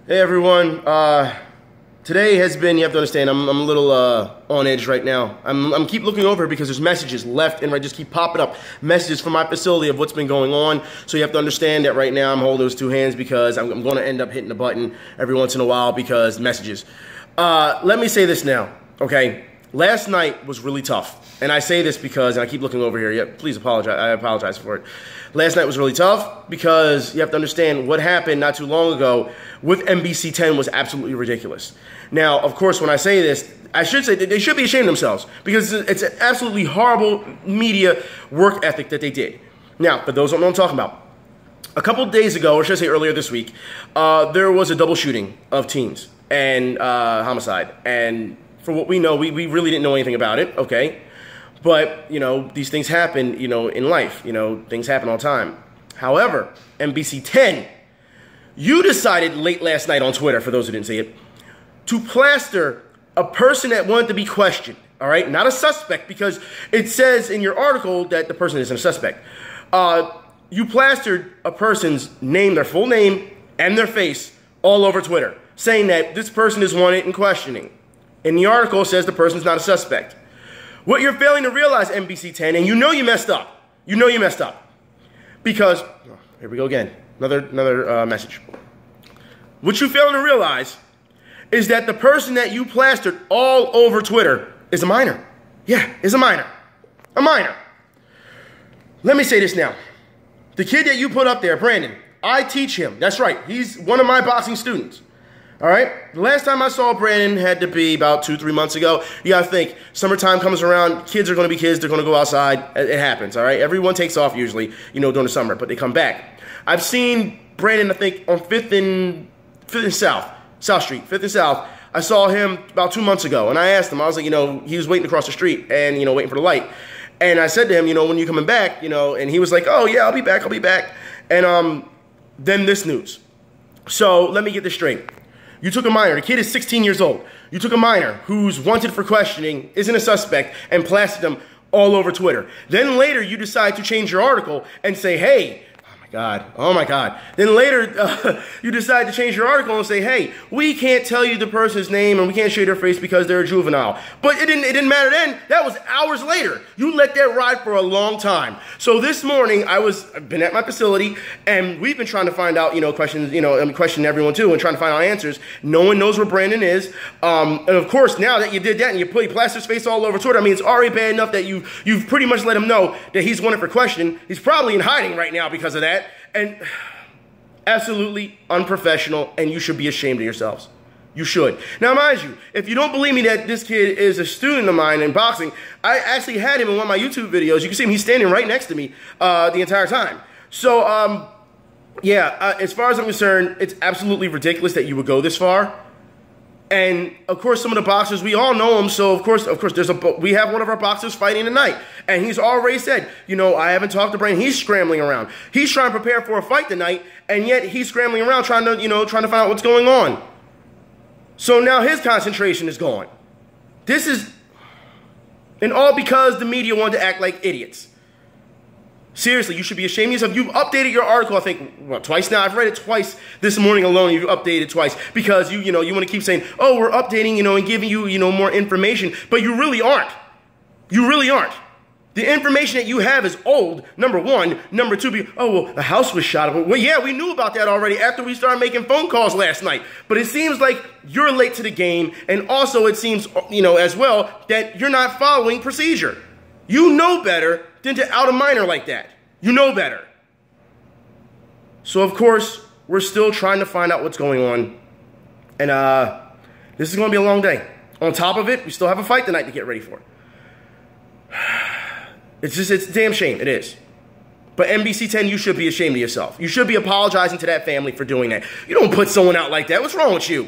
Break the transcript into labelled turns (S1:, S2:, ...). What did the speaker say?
S1: Hey everyone, today has been, you have to understand, I'm a little on edge right now. I'm keep looking over because there's messages left and right, just keep popping up. Messages from my facility of what's been going on. So you have to understand that right now I'm holding those two hands because I'm going to end up hitting the button every once in a while because messages. Let me say this now, okay? Last night was really tough. And I say this because, and I keep looking over here, yeah, please apologize, I apologize for it. Last night was really tough because you have to understand what happened not too long ago with NBC10 was absolutely ridiculous. Now, of course, when I say this, I should say that they should be ashamed of themselves because it's an absolutely horrible media work ethic that they did. Now, for those who don't know what I'm talking about, a couple days ago, or should I say earlier this week, there was a double shooting of teens and homicide. And for what we know, we really didn't know anything about it, okay? But, you know, these things happen, you know, in life. You know, things happen all the time. However, NBC10, you decided late last night on Twitter, for those who didn't see it, to plaster a person that wanted to be questioned, all right? Not a suspect, because it says in your article that the person isn't a suspect. You plastered a person's name, their full name, and their face all over Twitter, saying that this person is wanted in questioning. And the article says the person's not a suspect. What you're failing to realize, NBC10, and you know you messed up. You know you messed up. Because, oh, here we go again. Another message. What you're failing to realize is that the person that you plastered all over Twitter is a minor. Yeah, is a minor. A minor. Let me say this now. The kid that you put up there, Brandon, I teach him. That's right. He's one of my boxing students. All right? The last time I saw Brandon had to be about 2-3 months ago. You got to think, summertime comes around, kids are going to be kids, they're going to go outside. It happens, all right? Everyone takes off usually, you know, during the summer, but they come back. I've seen Brandon, I think, on 5th and South Street, 5th and South. I saw him about 2 months ago, and I asked him, I was like, you know, he was waiting across the street and, you know, waiting for the light. And I said to him, you know, when you coming back, you know, and he was like, oh, yeah, I'll be back. And then this news. So let me get this straight. You took a minor, the kid is 16 years old. You took a minor who's wanted for questioning, isn't a suspect, and plastered them all over Twitter. Then later you decide to change your article and say, hey, oh my God. Then later you decide to change your article and say, hey, we can't tell you the person's name and we can't show you their face because they're a juvenile. But it didn't matter then. That was hours later. You let that ride for a long time. So this morning I've been at my facility and we've been trying to find out, you know, questions, you know, and questioning everyone too and trying to find out answers. No one knows where Brandon is. And of course, now that you did that and you plastered his face all over Twitter, I mean, it's already bad enough that you've pretty much let him know that he's wanted for questioning. He's probably in hiding right now because of that. And absolutely unprofessional, and you should be ashamed of yourselves. You should. Now, mind you, if you don't believe me that this kid is a student of mine in boxing, I actually had him in one of my YouTube videos. You can see him, he's standing right next to me the entire time. So, yeah, as far as I'm concerned, it's absolutely ridiculous that you would go this far. And of course, some of the boxers, we all know him. So of course, we have one of our boxers fighting tonight, and he's already said, you know, I haven't talked to Brandon. He's scrambling around. He's trying to prepare for a fight tonight, and yet he's scrambling around trying to find out what's going on. So now his concentration is gone. This is, and all because the media wanted to act like idiots. Seriously, you should be ashamed of yourself. You've updated your article, I think, what, twice now? I've read it twice this morning alone. You've updated twice because you want to keep saying, oh, we're updating, you know, and giving you, you know, more information. But you really aren't. You really aren't. The information that you have is old, number one. Number two, oh, well, the house was shot. Well, yeah, we knew about that already after we started making phone calls last night. But it seems like you're late to the game. And also it seems, you know, as well, that you're not following procedure. You know better than to out a minor like that. You know better. So, of course, we're still trying to find out what's going on. And this is going to be a long day. On top of it, we still have a fight tonight to get ready for. It's a damn shame. It is. But NBC10, you should be ashamed of yourself. You should be apologizing to that family for doing that. You don't put someone out like that. What's wrong with you?